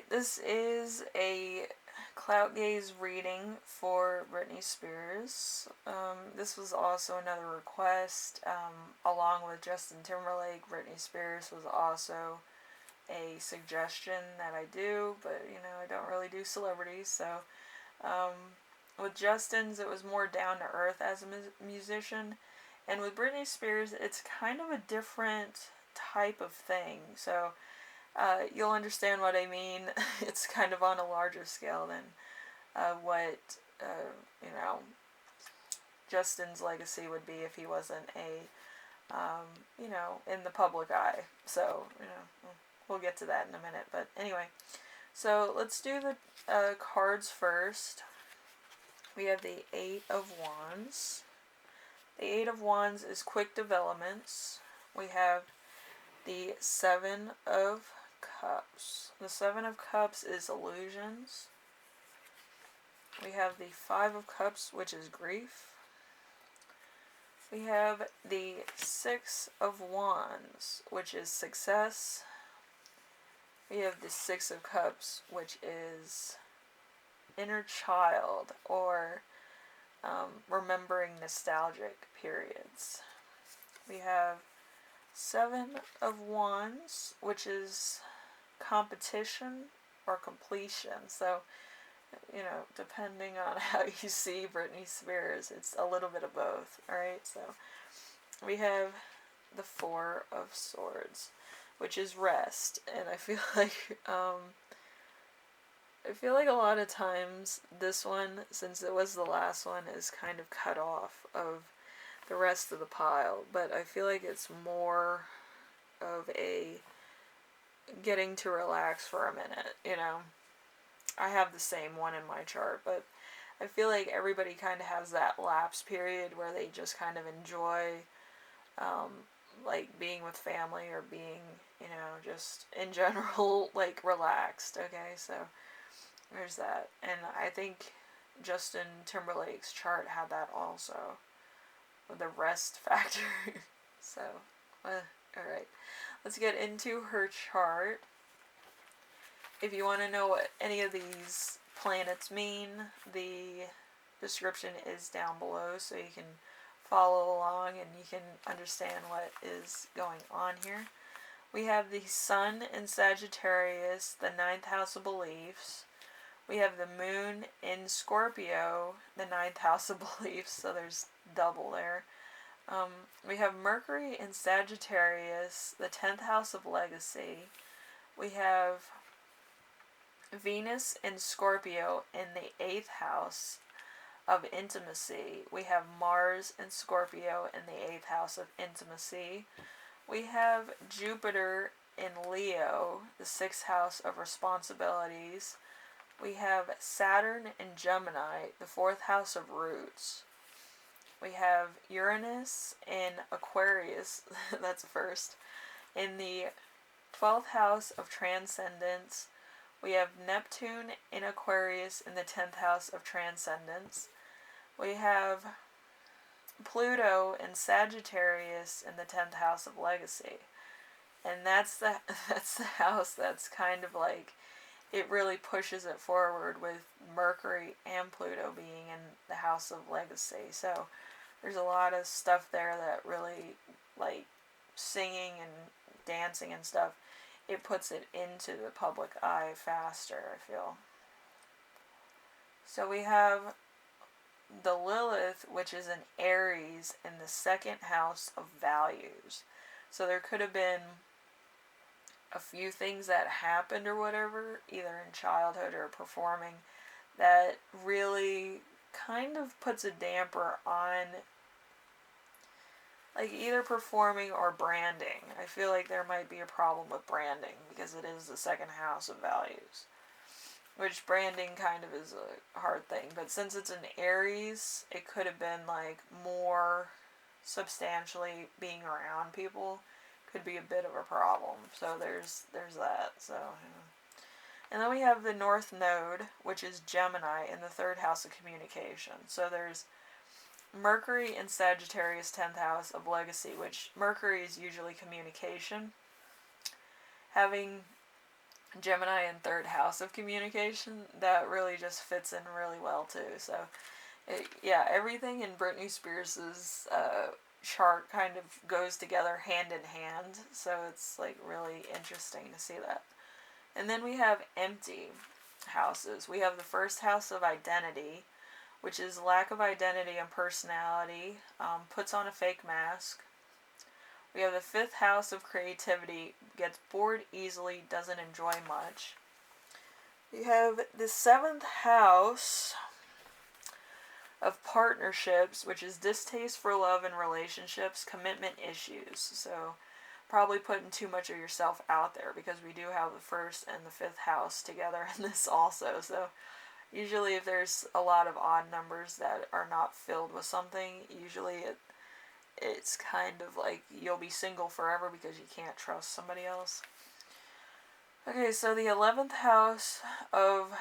this is a Clout Gaze reading for Britney Spears. This was also another request, along with Justin Timberlake. Britney Spears was also a suggestion that I do, but I don't really do celebrities, so with Justin's it was more down to earth as a musician, and with Britney Spears it's kind of a different type of thing, so you'll understand what I mean. It's kind of on a larger scale than what Justin's legacy would be if he wasn't in the public eye. So we'll get to that in a minute. But anyway, so let's do the cards first. We have the Eight of Wands. The Eight of Wands is quick developments. We have the Seven of Cups. The Seven of Cups is illusions. We have the Five of Cups, which is grief. We have the Six of Wands, which is success. We have the Six of Cups, which is inner child, or remembering nostalgic periods. We have Seven of Wands, which is competition or completion. So, depending on how you see Britney Spears, it's a little bit of both, alright? So, we have the Four of Swords, which is rest, and I feel like a lot of times this one, since it was the last one, is kind of cut off of the rest of the pile, but I feel like it's more of a getting to relax for a minute, I have the same one in my chart, but I feel like everybody kind of has that lapse period where they just kind of enjoy like being with family or being, just in general, like relaxed, okay? So there's that. And I think Justin Timberlake's chart had that also, with the rest factor. So, alright. Let's get into her chart. If you want to know what any of these planets mean, the description is down below, so you can follow along and you can understand what is going on here. We have the Sun in Sagittarius, the 9th house of beliefs. We have the Moon in Scorpio, the 9th house of beliefs, so there's double there. We have Mercury in Sagittarius, the 10th house of legacy. We have Venus in Scorpio in the 8th house of intimacy. We have Mars in Scorpio in the 8th house of intimacy. We have Jupiter in Leo, the 6th house of responsibilities. We have Saturn in Gemini, the 4th house of roots. We have Uranus in Aquarius, that's first, in the 12th house of transcendence. We have Neptune in Aquarius in the 10th house of transcendence. We have Pluto in Sagittarius in the 10th house of legacy. And that's the house that's kind of like, it really pushes it forward with Mercury and Pluto being in the house of legacy. So there's a lot of stuff there that really, like singing and dancing and stuff, it puts it into the public eye faster, I feel. So we have the Lilith, which is in Aries in the 2nd house of values. So there could have been a few things that happened or whatever, either in childhood or performing, that really kind of puts a damper on like either performing or branding. I feel like there might be a problem with branding because it is the 2nd house of values, which branding kind of is a hard thing, but since it's in Aries, it could have been like more substantially being around people could be a bit of a problem. So there's that. So and then we have the North Node, which is Gemini in the 3rd house of communication. So there's Mercury in Sagittarius, 10th house of legacy, which Mercury is usually communication. Having Gemini in third house of communication, that really just fits in really well too. So, yeah, everything in Britney Spears's chart kind of goes together hand in hand. So it's like really interesting to see that. And then we have empty houses. We have the first house of identity, which is lack of identity and personality, puts on a fake mask. We have the fifth house of creativity, gets bored easily, doesn't enjoy much. We have the seventh house of partnerships, which is distaste for love and relationships, commitment issues. So probably putting too much of yourself out there, because we do have the first and the fifth house together in this also. So usually if there's a lot of odd numbers that are not filled with something, usually it's kind of like you'll be single forever because you can't trust somebody else. Okay, so the 11th house of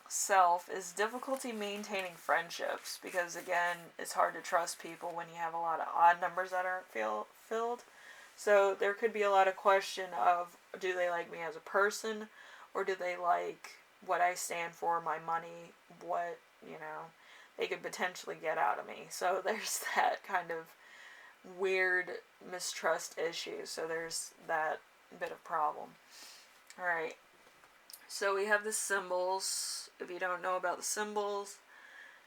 self is difficulty maintaining friendships, because again, it's hard to trust people when you have a lot of odd numbers that aren't filled. So there could be a lot of question of, do they like me as a person, or do they like what I stand for, my money, what, they could potentially get out of me. So there's that kind of weird mistrust issue. So there's that bit of problem. Alright, so we have the symbols. If you don't know about the symbols,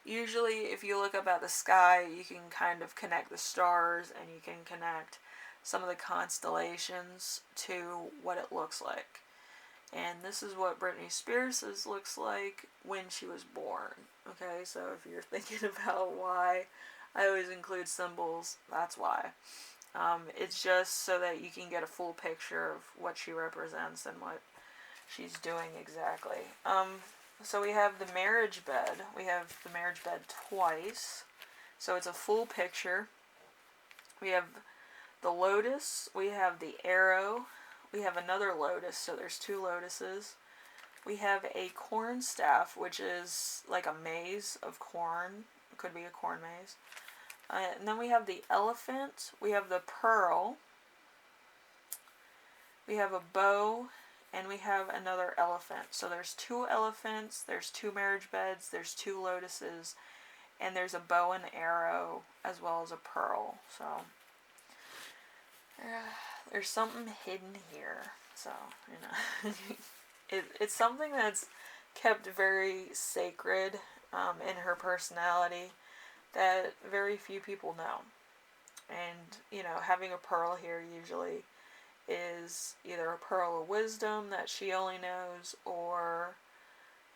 usually if you look up at the sky, you can kind of connect the stars and you can connect some of the constellations to what it looks like. And this is what Britney Spears' looks like when she was born. Okay, so if you're thinking about why I always include symbols, that's why. It's just so that you can get a full picture of what she represents and what she's doing exactly. So we have the marriage bed. We have the marriage bed twice. So it's a full picture. We have the lotus. We have the arrow. We have another lotus, so there's two lotuses. We have a corn staff, which is like a maze of corn. It could be a corn maze. And then we have the elephant. We have the pearl. We have a bow. And we have another elephant. So there's two elephants, there's two marriage beds, there's two lotuses, and there's a bow and arrow, as well as a pearl. So there's something hidden here. So, it's something that's kept very sacred in her personality that very few people know. And, having a pearl here usually is either a pearl of wisdom that she only knows, or,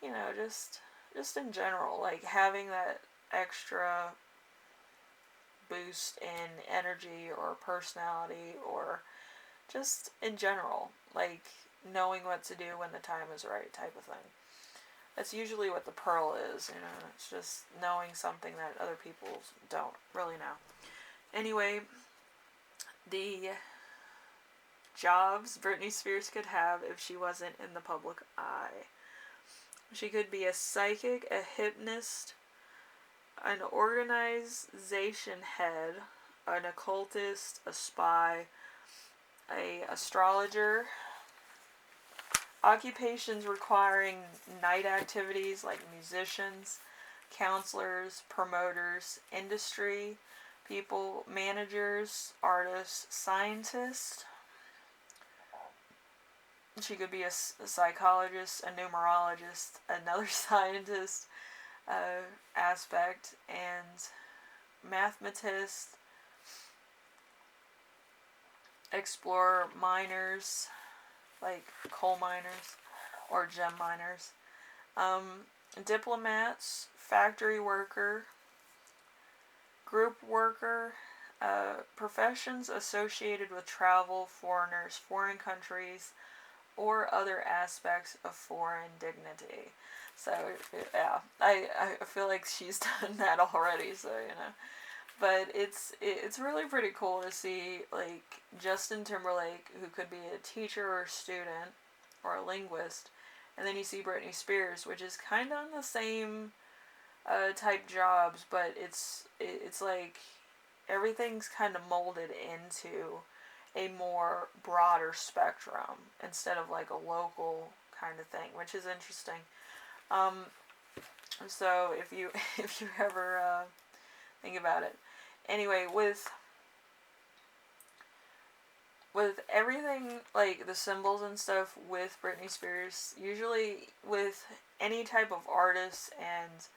just in general, like having that extra boost in energy or personality, or just in general, like knowing what to do when the time is right type of thing. That's usually what the pearl is, it's just knowing something that other people don't really know. Anyway, the jobs Britney Spears could have if she wasn't in the public eye. She could be a psychic, a hypnotist, an organization head, an occultist, a spy, a astrologer. Occupations requiring night activities like musicians, counselors, promoters, industry people, managers, artists, scientists. She could be a psychologist, a numerologist, another scientist aspect, and mathematist, explorer, miners, like coal miners or gem miners, diplomats, factory worker, group worker, professions associated with travel, foreigners, foreign countries, or other aspects of foreign dignity. So, yeah, I feel like she's done that already, so, But it's really pretty cool to see, like, Justin Timberlake, who could be a teacher or a student or a linguist, and then you see Britney Spears, which is kind of on the same type jobs, but it's like everything's kind of molded into a more broader spectrum instead of like a local kind of thing, which is interesting. So if you if you ever think about it, anyway, with everything, like the symbols and stuff with Britney Spears, usually with any type of artist and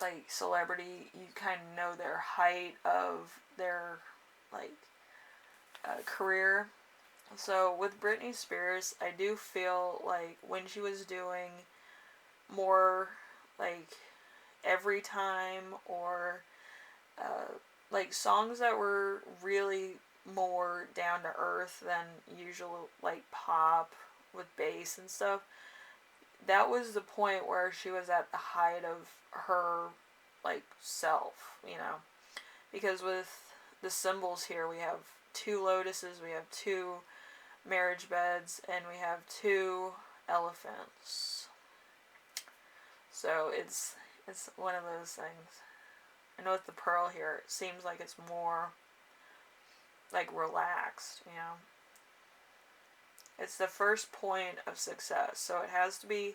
like celebrity, you kind of know their height of their like career. So with Britney Spears, I do feel like when she was doing more like Every Time, or like songs that were really more down to earth than usual, like pop with bass and stuff, that was the point where she was at the height of her like self, you know. Because with the symbols here, we have 2 lotuses, we have 2 marriage beds, and we have 2 elephants. So it's one of those things. I know with the pearl here, it seems like it's more like relaxed, you know. It's the first point of success, so it has to be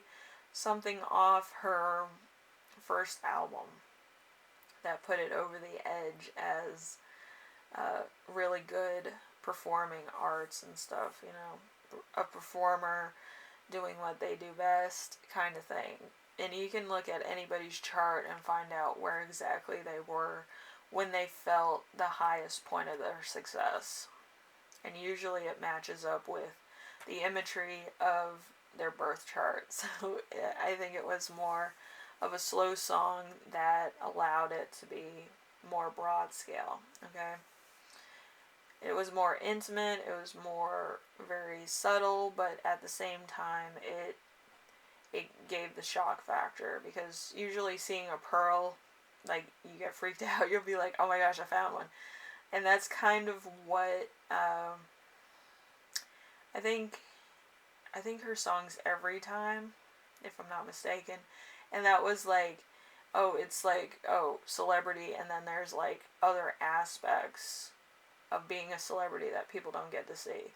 something off her first album that put it over the edge as really good performing arts and stuff, you know, a performer doing what they do best kind of thing. And you can look at anybody's chart and find out where exactly they were when they felt the highest point of their success. And usually it matches up with the imagery of their birth chart. So I think it was more of a slow song that allowed it to be more broad scale, okay? It was more intimate, it was more very subtle, but at the same time it gave the shock factor, because usually seeing a pearl, like, you get freaked out, you'll be like, oh my gosh, I found one. And that's kind of what I think her song's Every Time, if I'm not mistaken, and that was like, oh, it's like, oh, celebrity, and then there's like other aspects of being a celebrity that people don't get to see.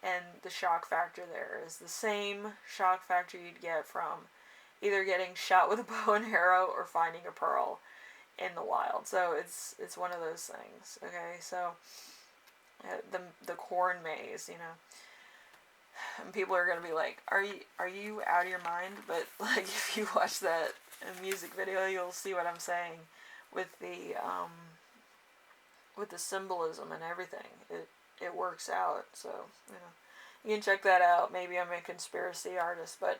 And the shock factor there is the same shock factor you'd get from either getting shot with a bow and arrow or finding a pearl in the wild. So it's one of those things, okay? So the corn maze, you know. And people are going to be like, are you out of your mind? But like, if you watch that music video, you'll see what I'm saying with the symbolism and everything. It works out. So, you know, you can check that out. Maybe I'm a conspiracy artist, but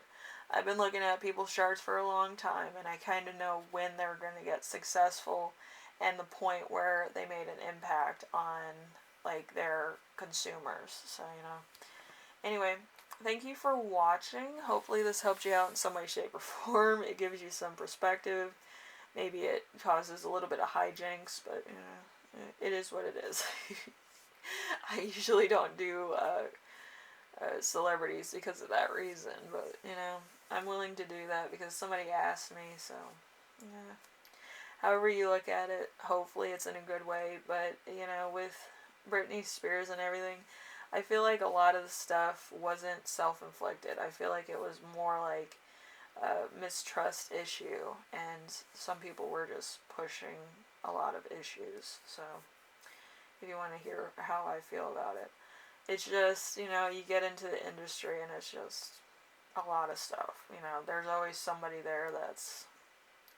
I've been looking at people's charts for a long time, and I kind of know when they're going to get successful and the point where they made an impact on like their consumers. So, you know. Anyway, thank you for watching. Hopefully this helped you out in some way, shape, or form. It gives you some perspective. Maybe it causes a little bit of hijinks, but you know, it is what it is. I usually don't do celebrities because of that reason, but you know, I'm willing to do that because somebody asked me, so yeah. However you look at it, hopefully it's in a good way, but you know, with Britney Spears and everything, I feel like a lot of the stuff wasn't self-inflicted. I feel like it was more like a mistrust issue, and some people were just pushing a lot of issues. So, if you want to hear how I feel about it, it's just, you know, you get into the industry and it's just a lot of stuff. You know, there's always somebody there that's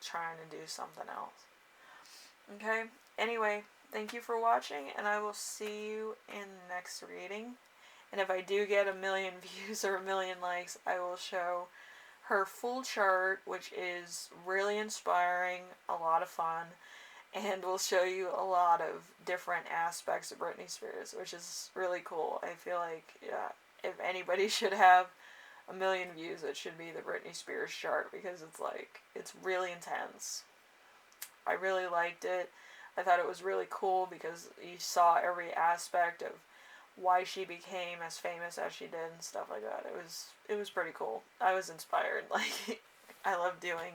trying to do something else. Okay? Anyway, thank you for watching, and I will see you in the next reading. And if I do get 1 million views or 1 million likes, I will show her full chart, which is really inspiring, a lot of fun, and will show you a lot of different aspects of Britney Spears, which is really cool. I feel like, yeah, if anybody should have 1 million views, it should be the Britney Spears chart, because it's like, it's really intense. I really liked it. I thought it was really cool because you saw every aspect of why she became as famous as she did and stuff like that. It was pretty cool. I was inspired. Like, I love doing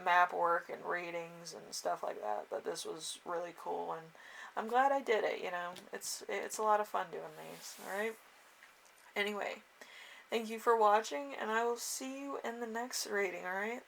map work and readings and stuff like that, but this was really cool, and I'm glad I did it, you know. It's a lot of fun doing these, alright? Anyway, thank you for watching, and I will see you in the next reading, alright?